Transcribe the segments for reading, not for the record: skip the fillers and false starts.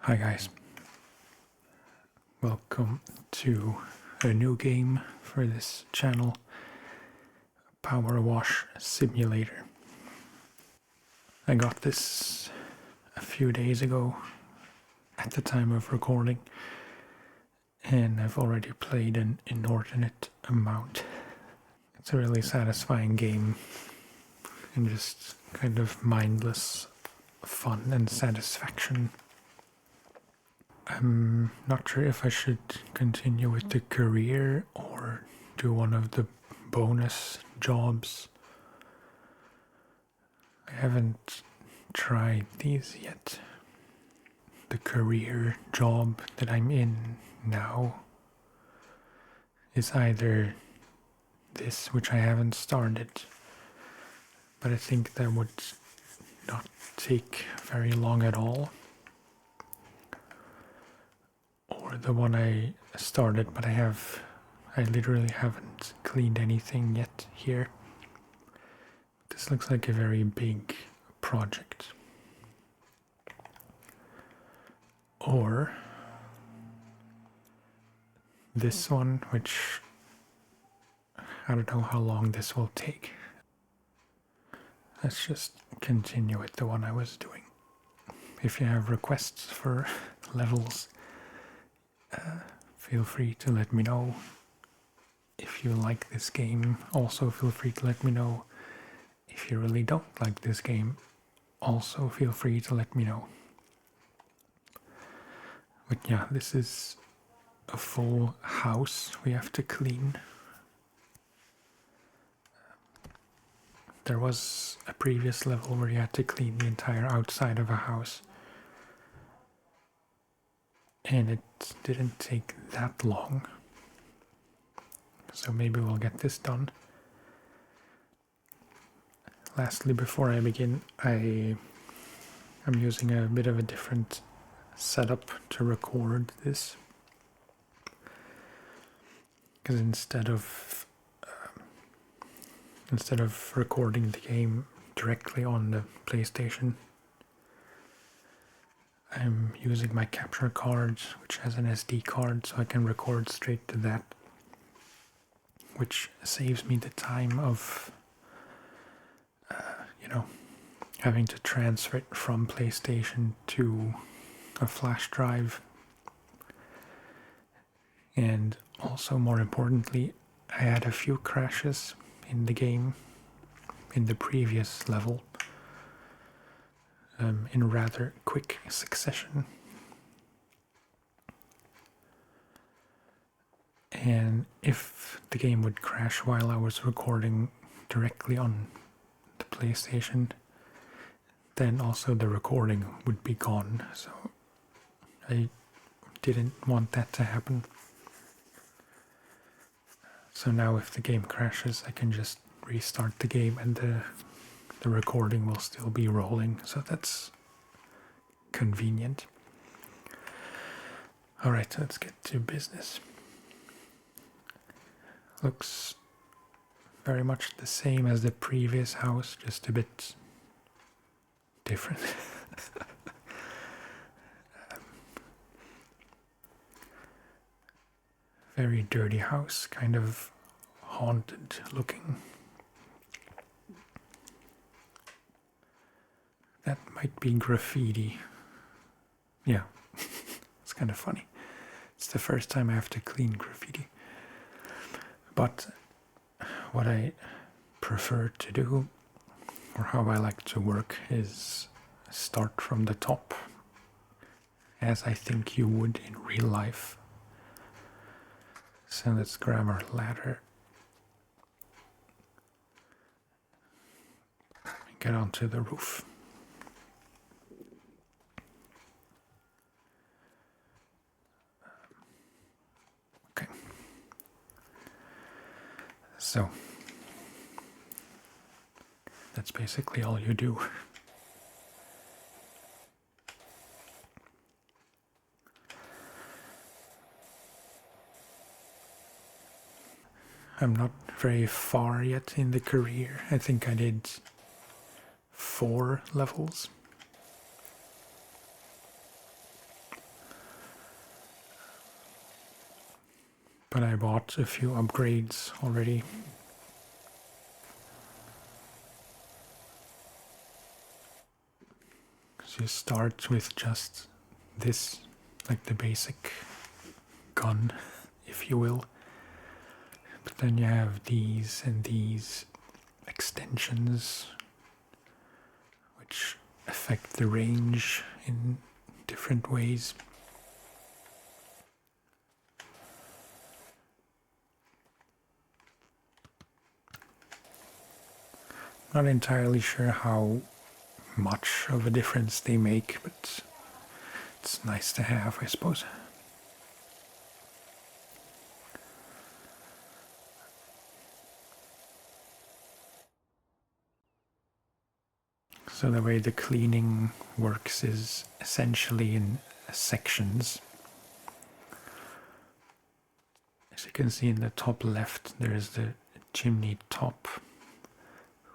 Hi guys, welcome to a new game for this channel, PowerWash Simulator. I got this a few days ago at the time of recording, and I've already played an inordinate amount. It's a really satisfying game and just kind of mindless fun and satisfaction. I'm not sure if I should continue with the career or do one of the bonus jobs. I haven't tried these yet. The career job that I'm in now is either this, which I haven't started, but I think that would not take very long at all, or the one I started, but I literally haven't cleaned anything yet here. This looks like a very big project. Or this one, which I don't know how long this will take. Let's just continue with the one I was doing. If you have requests for levels, feel free to let me know. If you like this game, also feel free to let me know. If you really don't like this game, also feel free to let me know. But yeah, this is a full house we have to clean. There was a previous level where you had to clean the entire outside of a house, and it didn't take that long. So maybe we'll get this done. Lastly, before I begin, I'm using a bit of a different setup to record this, because instead of recording the game directly on the PlayStation, I'm using my capture card, which has an SD card, so I can record straight to that, which saves me the time of having to transfer it from PlayStation to a flash drive. And also, more importantly, I had a few crashes in the game in the previous level in rather quick succession. And if the game would crash while I was recording directly on the PlayStation, then also the recording would be gone, so I didn't want that to happen. So now if the game crashes, I can just restart the game and the recording will still be rolling, so that's convenient. Alright, let's get to business. Looks very much the same as the previous house, just a bit different. Very dirty house, kind of haunted looking. That might be graffiti. Yeah, it's kind of funny. It's the first time I have to clean graffiti. But what I prefer to do, or how I like to work, is start from the top, as I think you would in real life. So let's grab our ladder and get onto the roof. Okay. So that's basically all you do. I'm not very far yet in the career. I think I did 4 levels. but I bought a few upgrades already. So you start with just this, like the basic gun, if you will. But then you have these and these extensions, which affect the range in different ways. Not entirely sure how much of a difference they make, but it's nice to have, I suppose. So the way the cleaning works is essentially in sections. As you can see in the top left, there is the chimney top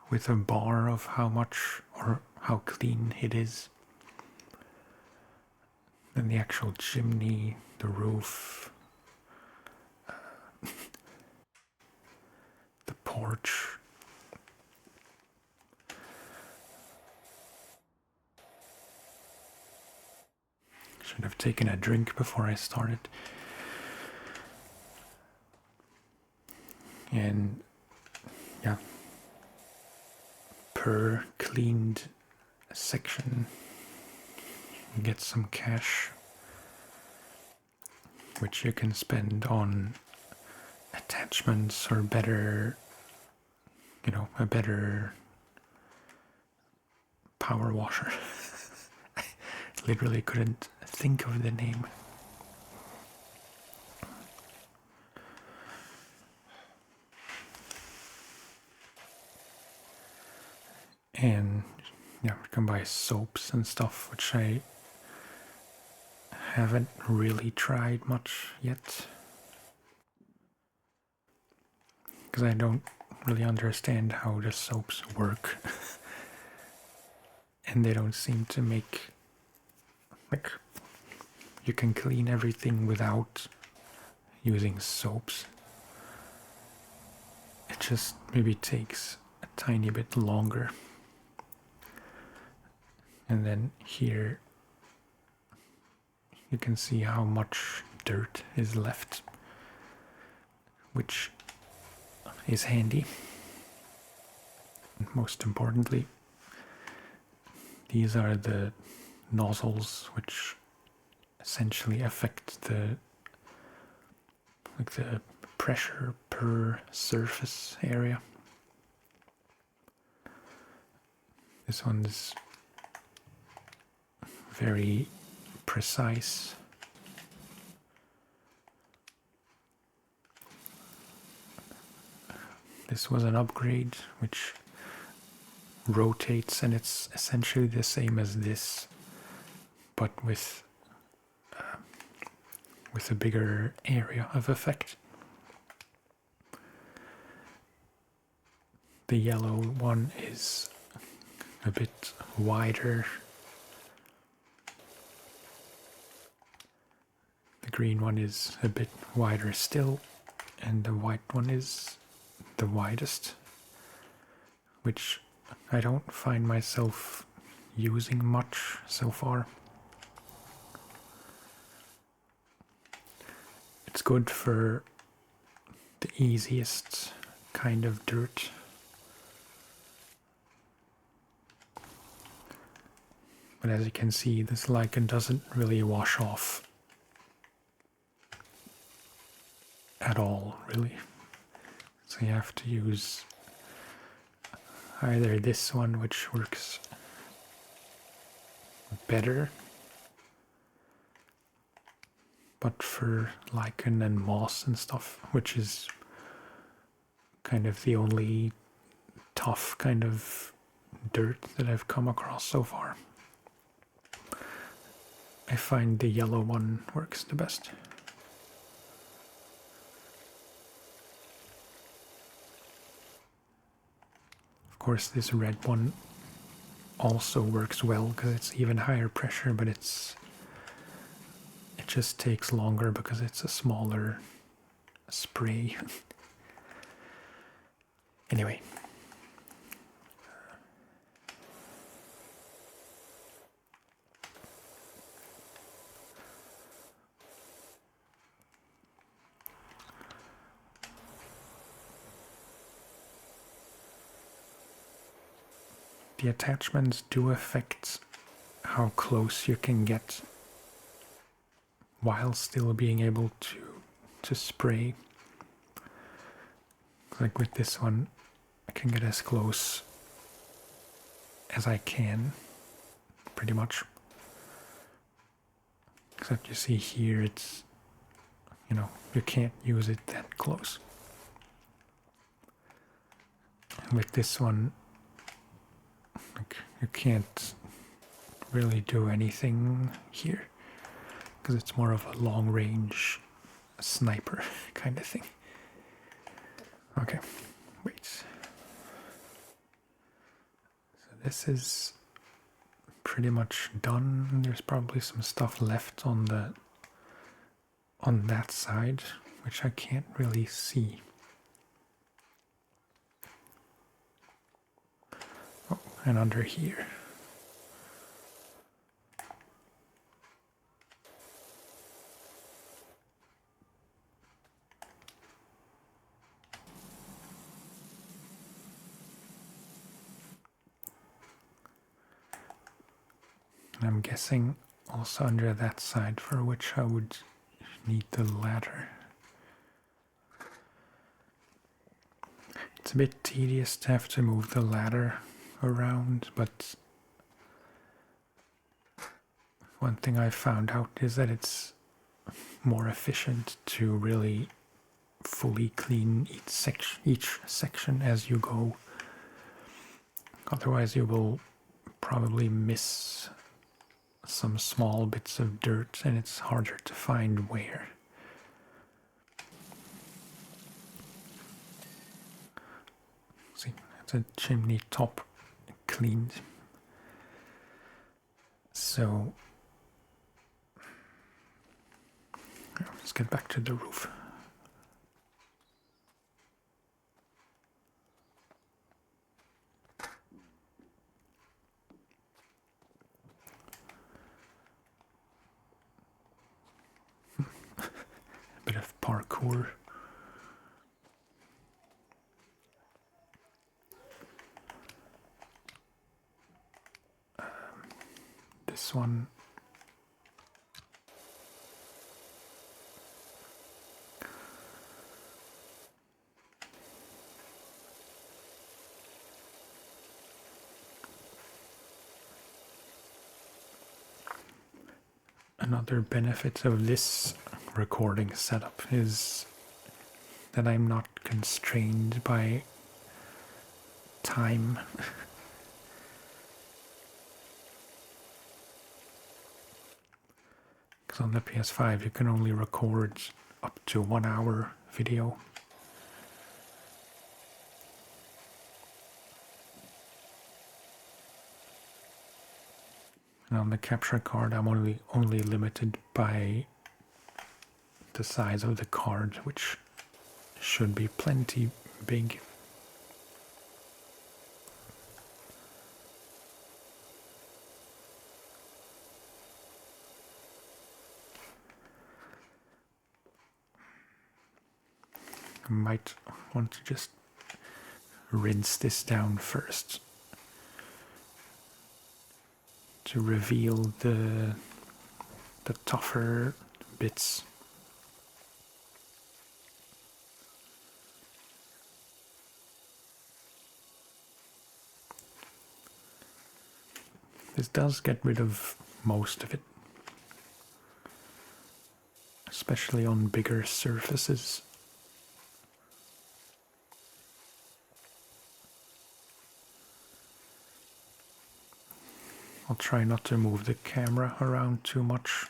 with a bar of how much or how clean it is. Then the actual chimney, the roof, the porch. Should have taken a drink before I started. And yeah, per cleaned section you get some cash, which you can spend on attachments or better, a better power washer. I literally couldn't think of the name. And yeah, you can buy soaps and stuff, which I haven't really tried much yet, because I don't really understand how the soaps work. And they don't seem to make, like, you can clean everything without using soaps. It just maybe takes a tiny bit longer. And then here you can see how much dirt is left, which is handy. And most importantly, these are the nozzles which essentially affect the pressure per surface area. This one's very precise. This was an upgrade which rotates, and it's essentially the same as this, but with a bigger area of effect. The yellow one is a bit wider. The green one is a bit wider still, and the white one is the widest, which I don't find myself using much so far. It's good for the easiest kind of dirt. But as you can see, this lichen doesn't really wash off at all, really. So you have to use either this one, which works better, but for lichen and moss and stuff, which is kind of the only tough kind of dirt that I've come across so far, I find the yellow one works the best. Of course, this red one also works well because it's even higher pressure, but it just takes longer because it's a smaller spray. Anyway. The attachments do affect how close you can get while still being able to spray. Like with this one, I can get as close as I can, pretty much. Except you see here, it's, you know, you can't use it that close. And with this one, like, you can't really do anything here because it's more of a long range sniper kind of thing. Okay, wait. So this is pretty much done. There's probably some stuff left on that side, which I can't really see. Oh, and under here. And I'm guessing also under that side, for which I would need the ladder. It's a bit tedious to have to move the ladder around, but one thing I found out is that it's more efficient to really fully clean each section as you go. Otherwise you will probably miss some small bits of dirt and it's harder to find where. See, that's a chimney top cleaned. So let's get back to the roof. Bit of parkour. This one. Another benefit of this recording setup is that I'm not constrained by time. Because on the PS5 you can only record up to 1 hour video. And on the capture card I'm only limited by the size of the card, which should be plenty big. I might want to just rinse this down first to reveal the tougher bits. This does get rid of most of it, especially on bigger surfaces. I'll try not to move the camera around too much,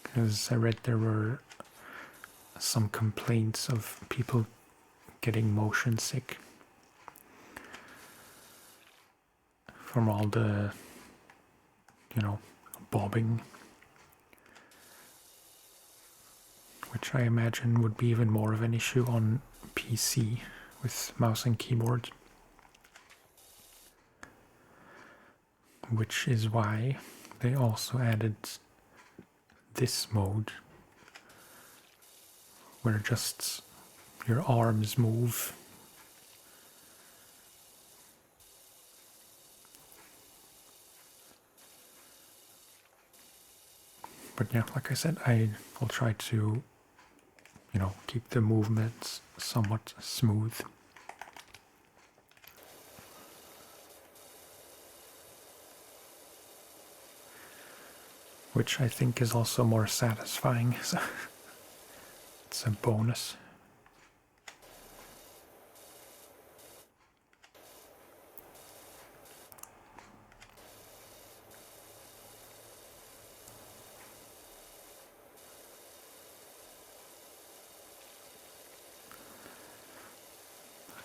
because I read there were some complaints of people getting motion sick from all the, bobbing. which I imagine would be even more of an issue on PC with mouse and keyboard. Which is why they also added this mode, where just your arms move. But yeah, like I said, I will try to, keep the movements somewhat smooth. Which I think is also more satisfying, so it's a bonus.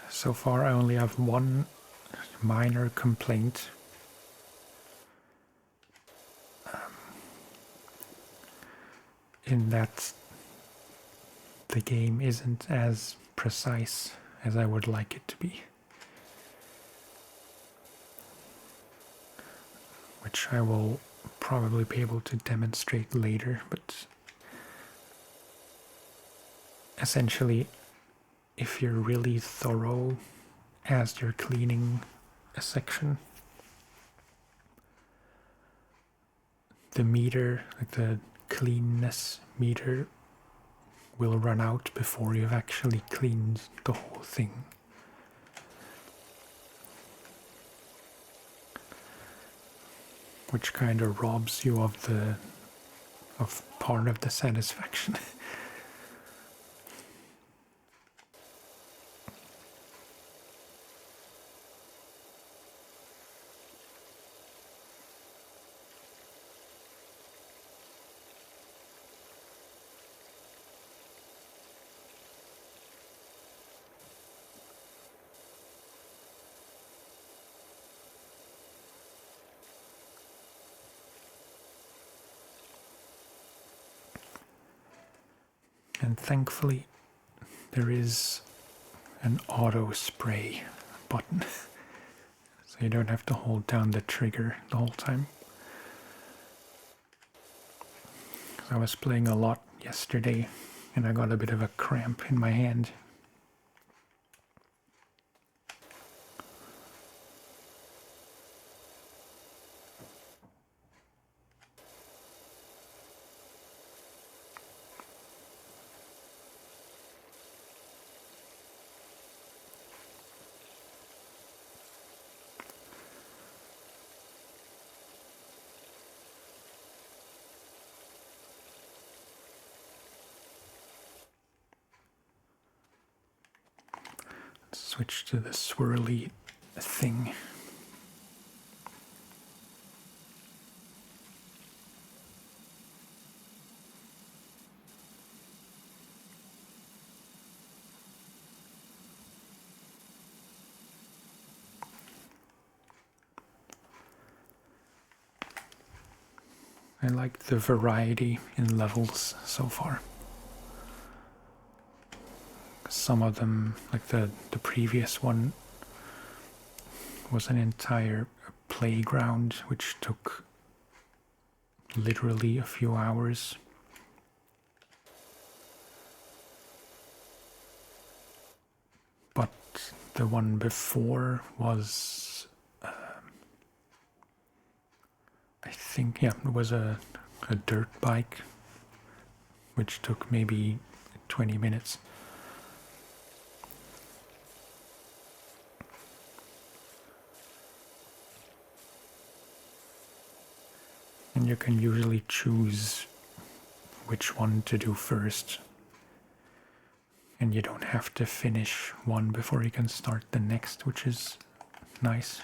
So far I only have one minor complaint. In that the game isn't as precise as I would like it to be. Which I will probably be able to demonstrate later, but essentially, if you're really thorough as you're cleaning a section, the meter, like the cleanness meter, will run out before you've actually cleaned the whole thing. Which kind of robs you of part of the satisfaction. And thankfully, there is an auto spray button, so you don't have to hold down the trigger the whole time. I was playing a lot yesterday and I got a bit of a cramp in my hand. Switch to the swirly thing. I like the variety in levels so far. Some of them, like the previous one, was an entire playground which took literally a few hours. But the one before was, I think, yeah, it was a dirt bike, which took maybe 20 minutes. And you can usually choose which one to do first. And you don't have to finish one before you can start the next, which is nice.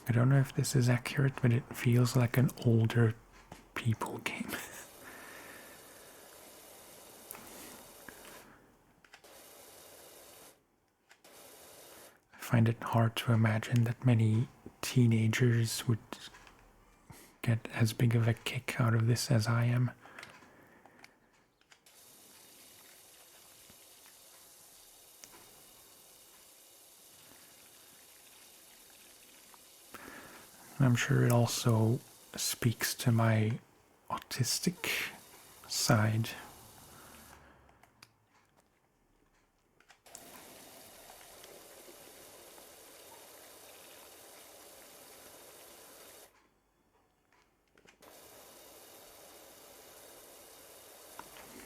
I don't know if this is accurate, but it feels like an older people game. find it hard to imagine that many teenagers would get as big of a kick out of this as I am. I'm sure it also speaks to my autistic side.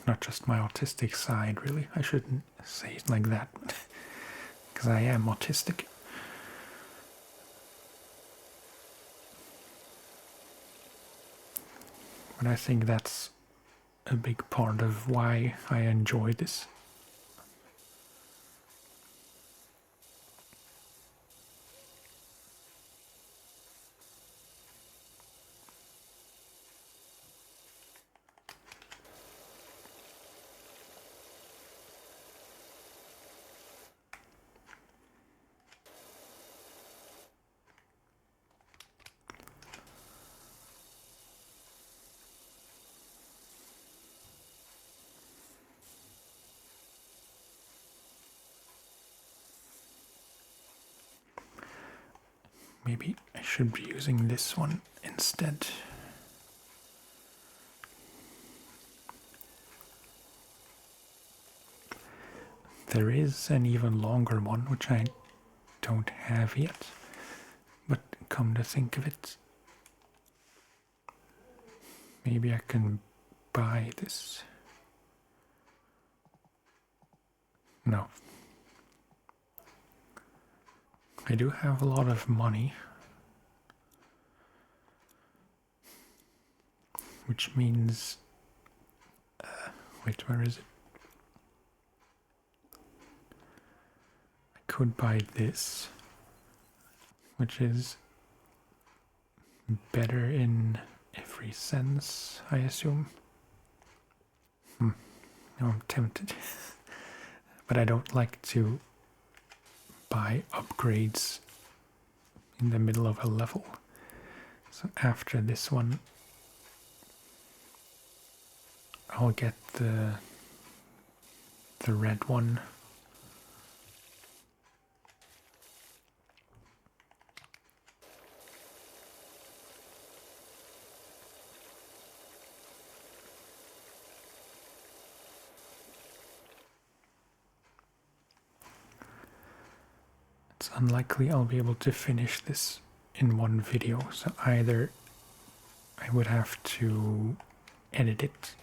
Not just my autistic side, really. I shouldn't say it like that, because I am autistic. But I think that's a big part of why I enjoy this. Maybe I should be using this one instead. There is an even longer one, which I don't have yet, but come to think of it, maybe I can buy this. No. I do have a lot of money, which means, wait, where is it? I could buy this, which is better in every sense, I assume. Now I'm tempted, but I don't like to buy upgrades in the middle of a level. So after this one, I'll get the red one. It's unlikely I'll be able to finish this in one video, so either I would have to edit it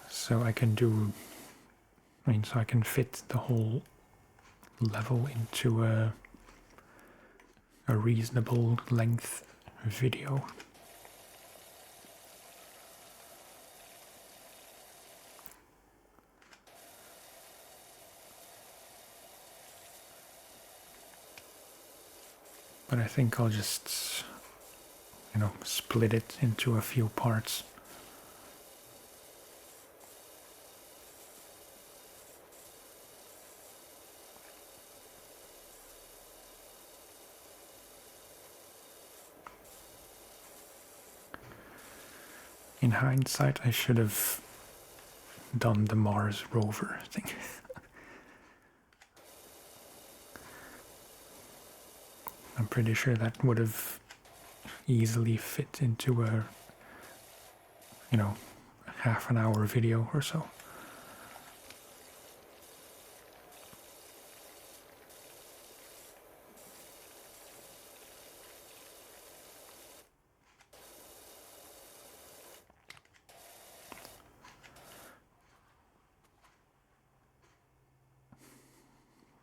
so I can so I can fit the whole level into a reasonable length video. But I think I'll just, split it into a few parts. In hindsight, I should have done the Mars rover thing. I'm pretty sure that would have easily fit into a, half an hour video or so.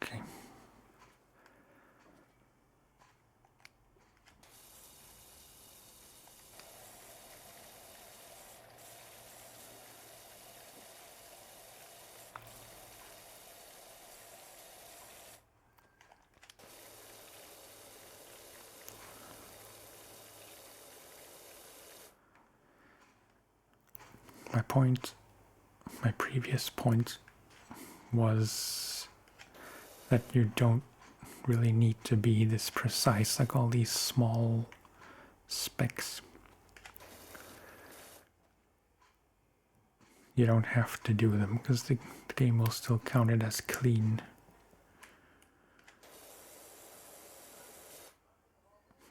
Okay. my previous point was that you don't really need to be this precise, like all these small specks. You don't have to do them because the game will still count it as clean.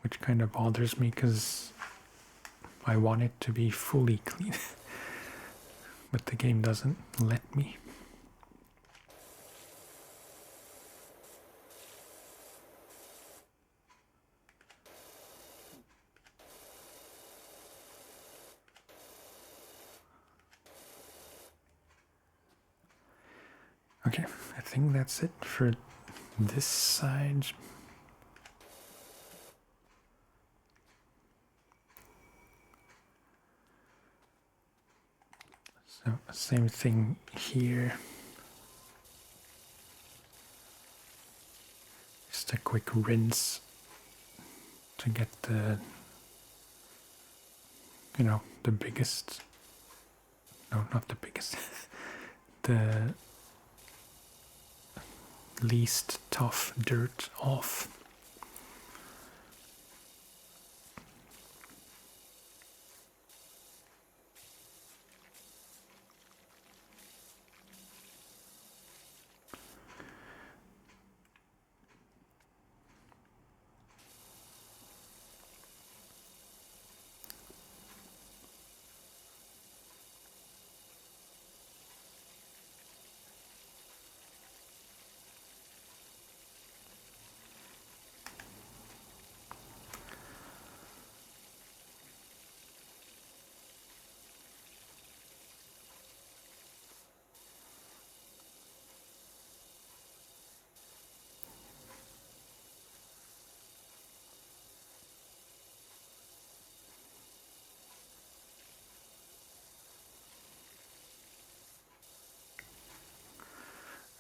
Which kind of bothers me because I want it to be fully clean. But the game doesn't let me. Okay, I think that's it for this side. So, same thing here. Just a quick rinse to get the, you know, the biggest, no, not the biggest, the least tough dirt off.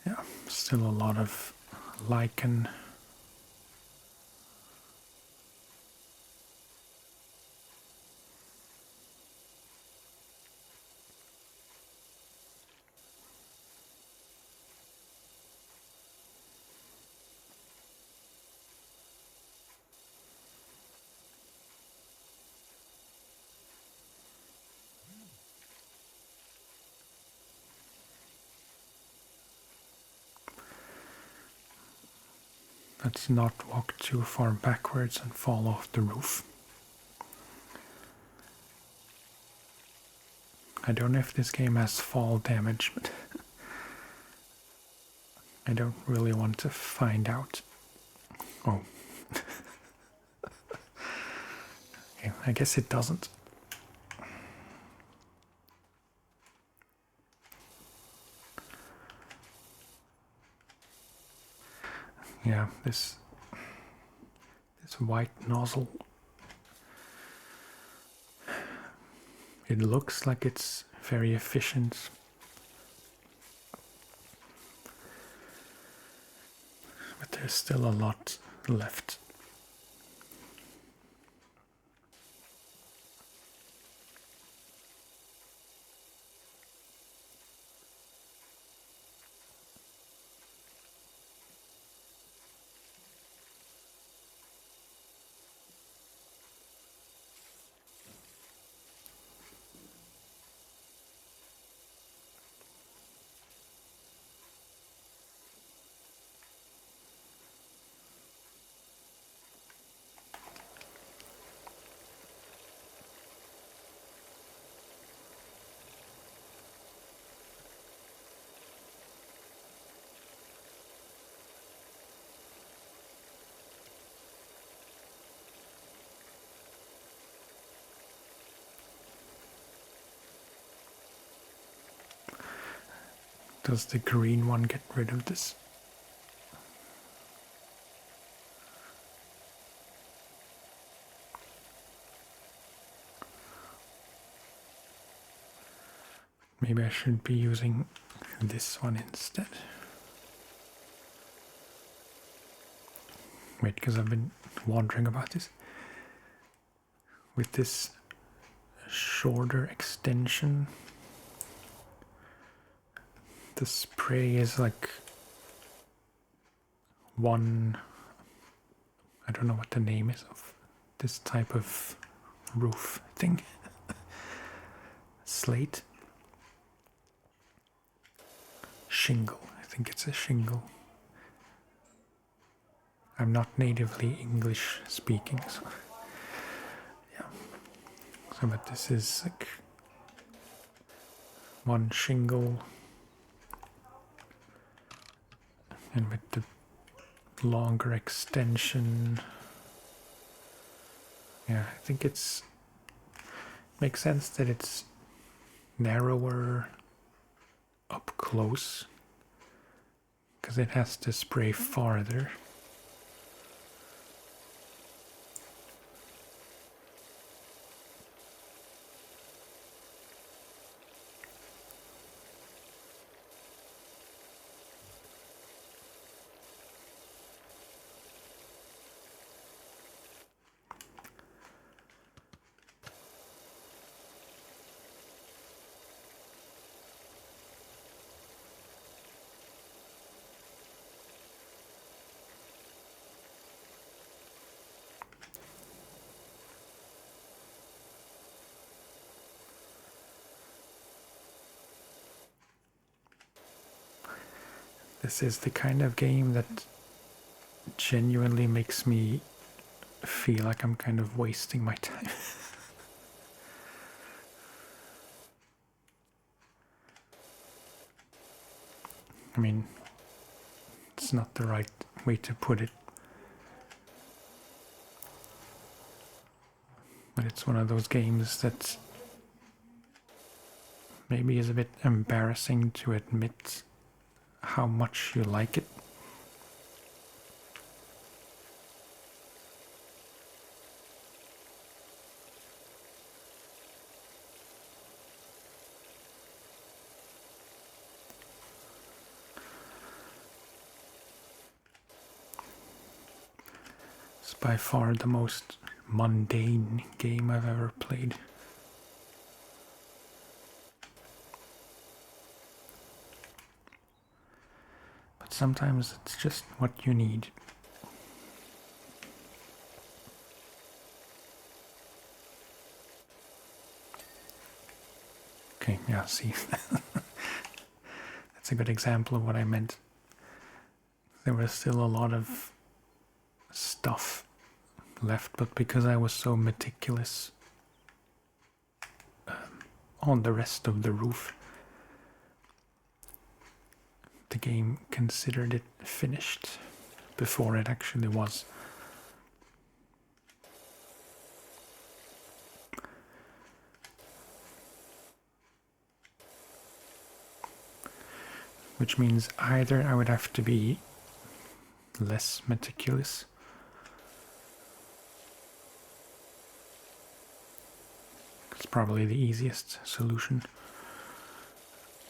Yeah, still a lot of lichen. Let's not walk too far backwards and fall off the roof. I don't know if this game has fall damage, but I don't really want to find out. Oh. Okay, I guess it doesn't. Yeah, this white nozzle, it looks like it's very efficient, but there's still a lot left. Does the green one get rid of this? Maybe I should be using this one instead. Wait, because I've been wondering about this. With this shorter extension, The spray is like one, I don't know what the name is of this type of roof thing. Slate. Shingle. I think it's a shingle. I'm not natively English speaking, so yeah. So, but this is like one shingle, and with the longer extension, yeah, I think it's makes sense that it's narrower up close because it has to spray farther. This is the kind of game that genuinely makes me feel like I'm kind of wasting my time. I mean, it's not the right way to put it, but it's one of those games that maybe is a bit embarrassing to admit how much you like it. It's by far the most mundane game I've ever played. But sometimes it's just what you need. Okay, yeah, see. That's a good example of what I meant. There was still a lot of stuff left, but because I was so meticulous on the rest of the roof, the game considered it finished before it actually was. Which means either I would have to be less meticulous, it's probably the easiest solution,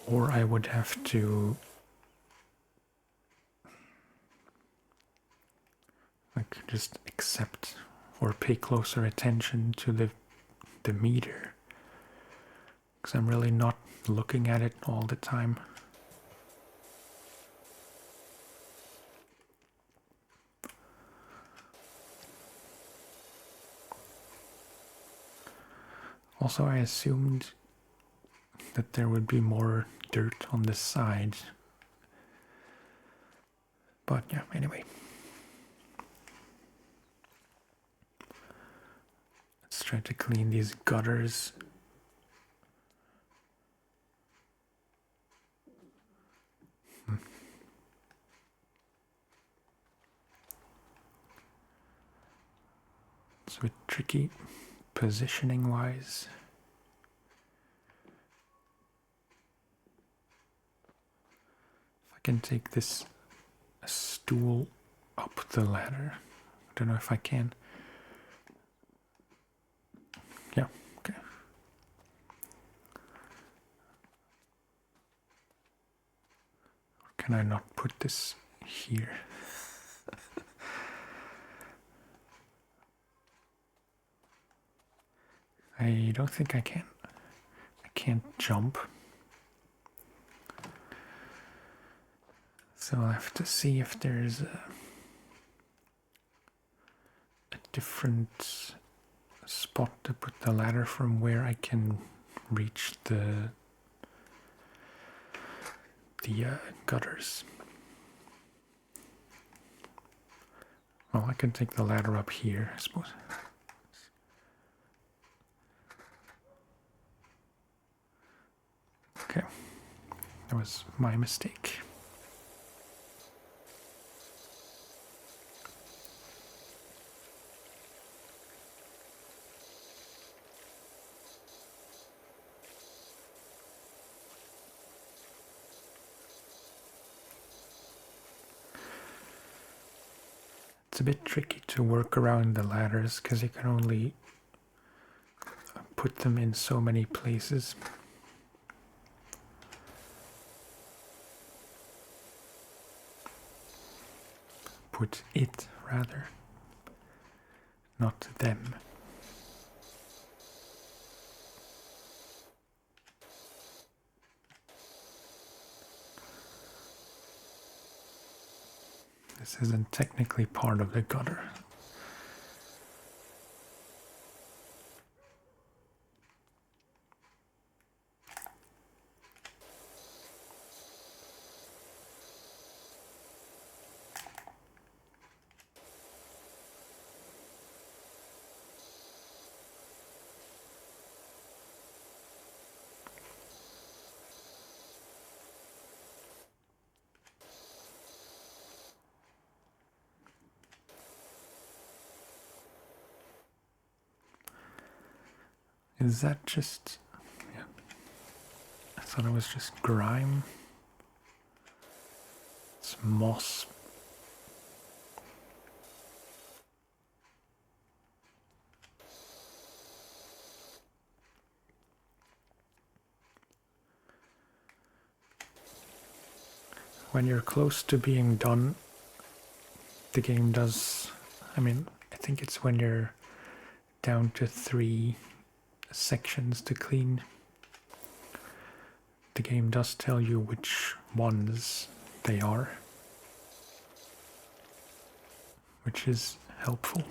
or I would have to like just accept or pay closer attention to the meter, because I'm really not looking at it all the time. Also, I assumed that there would be more dirt on the side. But yeah, anyway. Let's try to clean these gutters. It's a bit tricky positioning wise. If I can take this stool up the ladder. I don't know if I can. Yeah, okay. Or can I not put this here? I don't think I can. I can't jump. So I'll have to see if there's a different spot to put the ladder from where I can reach the gutters. Well, I can take the ladder up here, I suppose. Okay, that was my mistake. It's a bit tricky to work around the ladders because you can only put them in so many places. Put it, rather, not them. This isn't technically part of the gutter. Is that just... yeah. I thought it was just grime. It's moss. When you're close to being done, the game does... I mean, I think it's when you're down to 3 sections to clean. The game does tell you which ones they are, which is helpful.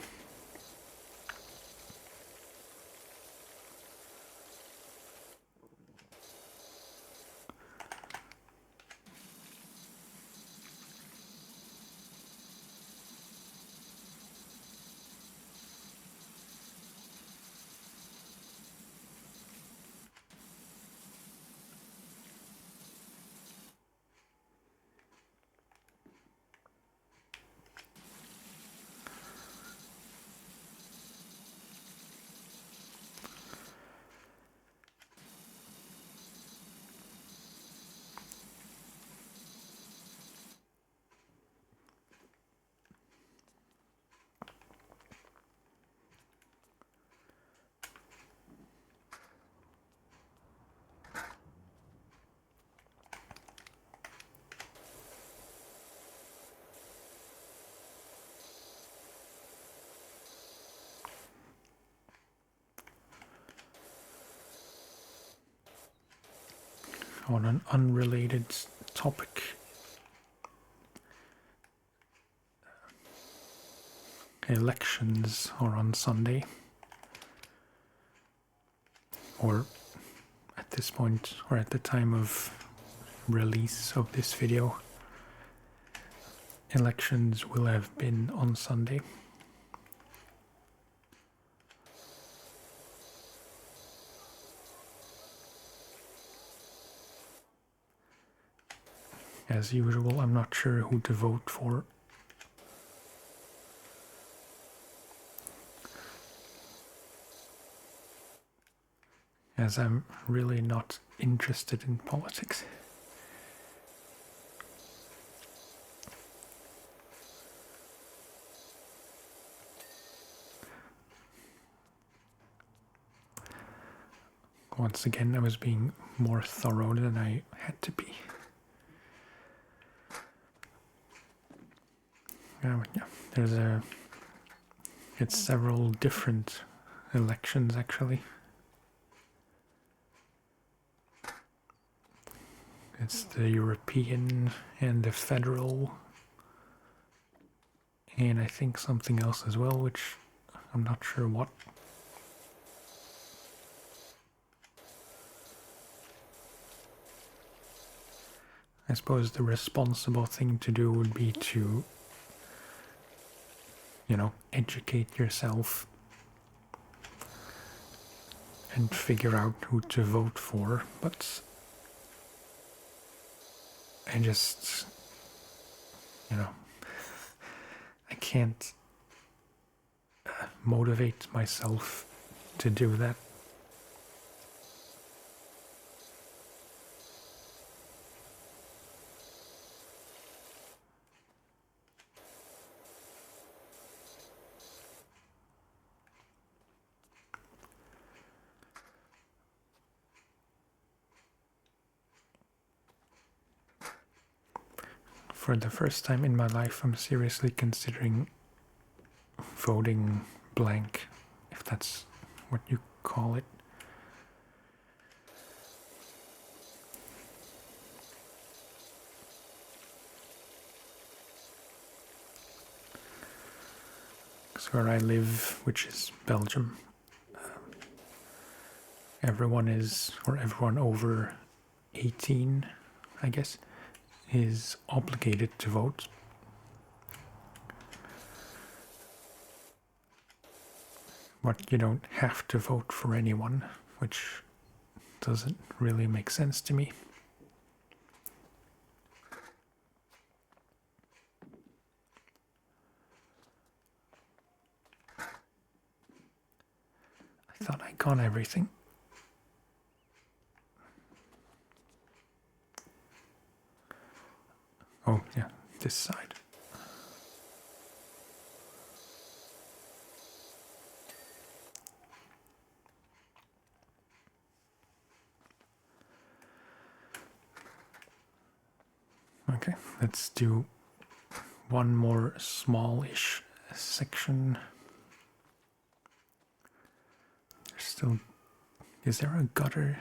On an unrelated topic, elections are on Sunday, or at this point, or at the time of release of this video, elections will have been on Sunday. As usual, I'm not sure who to vote for. As I'm really not interested in politics. Once again, I was being more thorough than I had to be. Yeah, it's several different elections actually. It's the European and the federal, and I think something else as well, which I'm not sure what. I suppose the responsible thing to do would be to, you know, educate yourself and figure out who to vote for, but I just, you know, I can't motivate myself to do that. For the first time in my life, I'm seriously considering voting blank, if that's what you call it. Because where I live, which is Belgium, everyone over 18, I guess, is obligated to vote. But you don't have to vote for anyone, which doesn't really make sense to me. I thought I got everything. Oh, yeah, this side. Okay, let's do one more smallish section. There's still... Is there a gutter?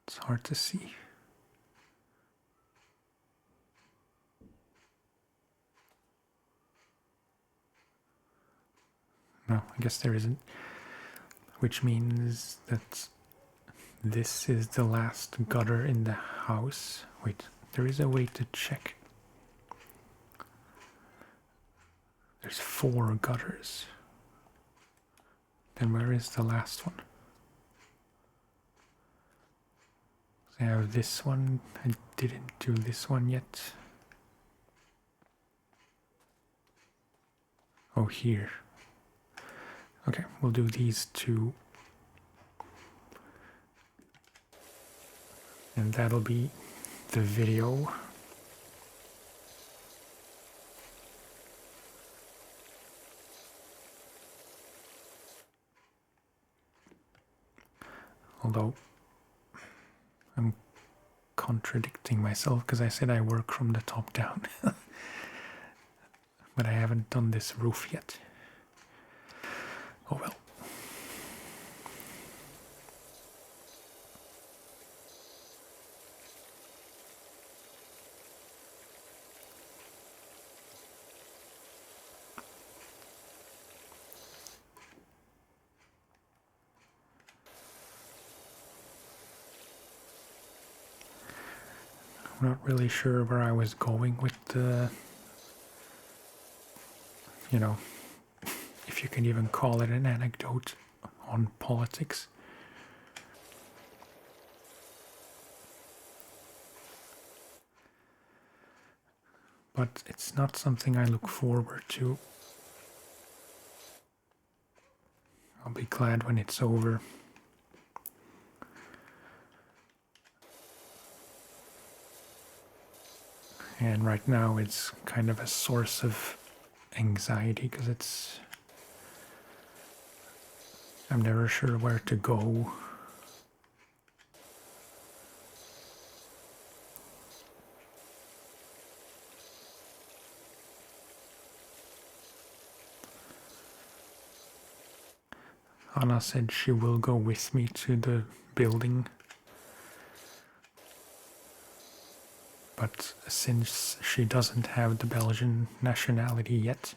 It's hard to see. No, I guess there isn't. Which means that this is the last gutter in the house. Wait, there is a way to check. There's 4 gutters. Then where is the last one? I have this one. I didn't do this one yet. Oh, here. Okay, we'll do these 2. And that'll be the video. Although I'm contradicting myself because I said I work from the top down. But I haven't done this roof yet. Oh well. I'm not really sure where I was going with the, you know, if you can even call it an anecdote on politics. But it's not something I look forward to. I'll be glad when it's over. And right now it's kind of a source of anxiety because I'm never sure where to go. Anna said she will go with me to the building. But since she doesn't have the Belgian nationality yet,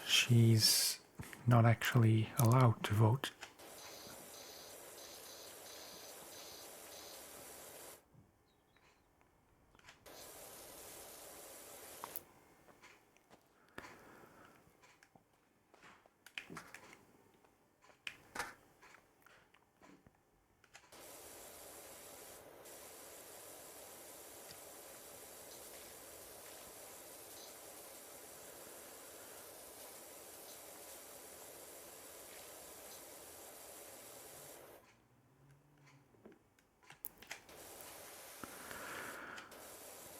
she's not actually allowed to vote.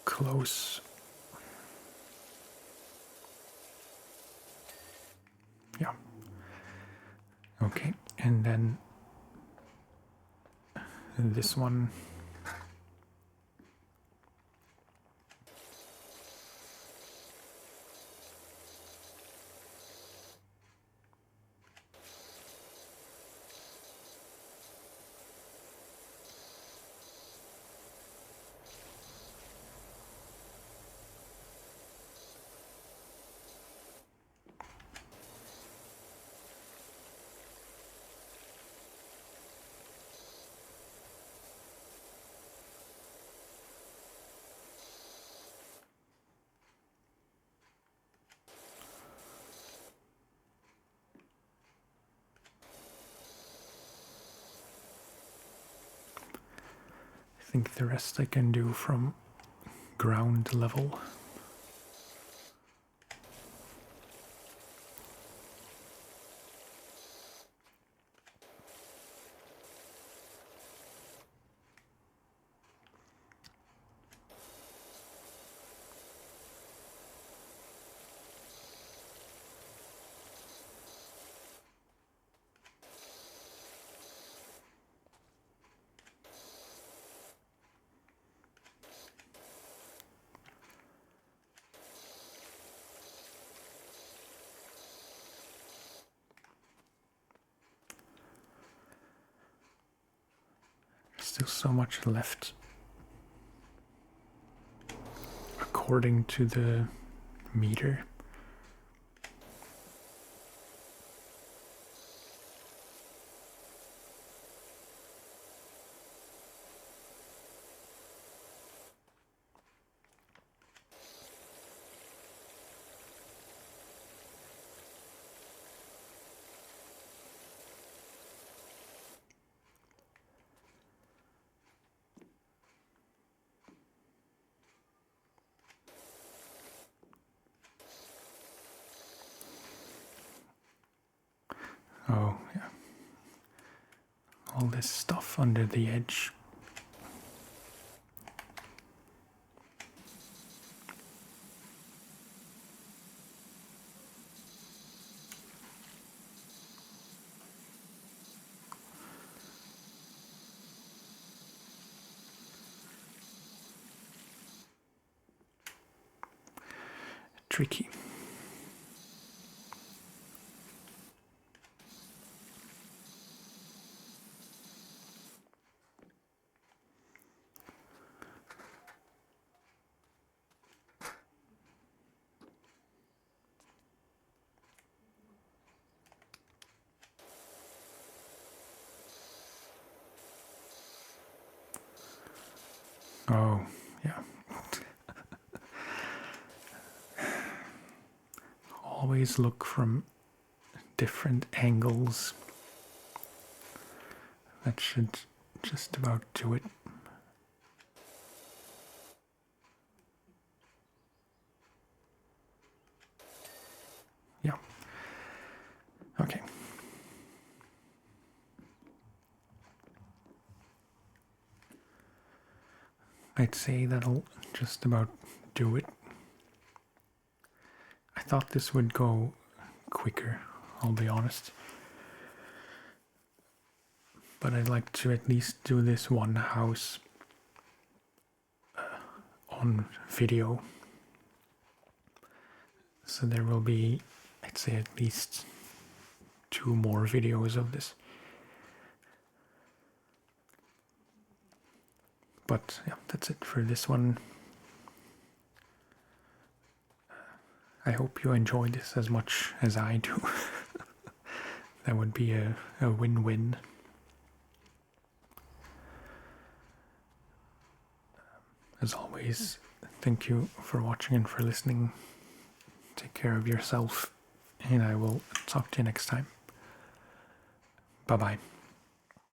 Close. Yeah. Okay, and then this one. I think the rest I can do from ground level. Still so much left according to the meter. Oh, yeah. All this stuff under the edge. Tricky. Oh, yeah. Always look from different angles. That should just about do it. Yeah. Okay. I'd say that'll just about do it. I thought this would go quicker, I'll be honest. But I'd like to at least do this one house on video. So there will be, I'd say, at least 2 more videos of this. But yeah, that's it for this one. I hope you enjoy this as much as I do. That would be a win-win. As always, thank you for watching and for listening. Take care of yourself, and I will talk to you next time. Bye-bye.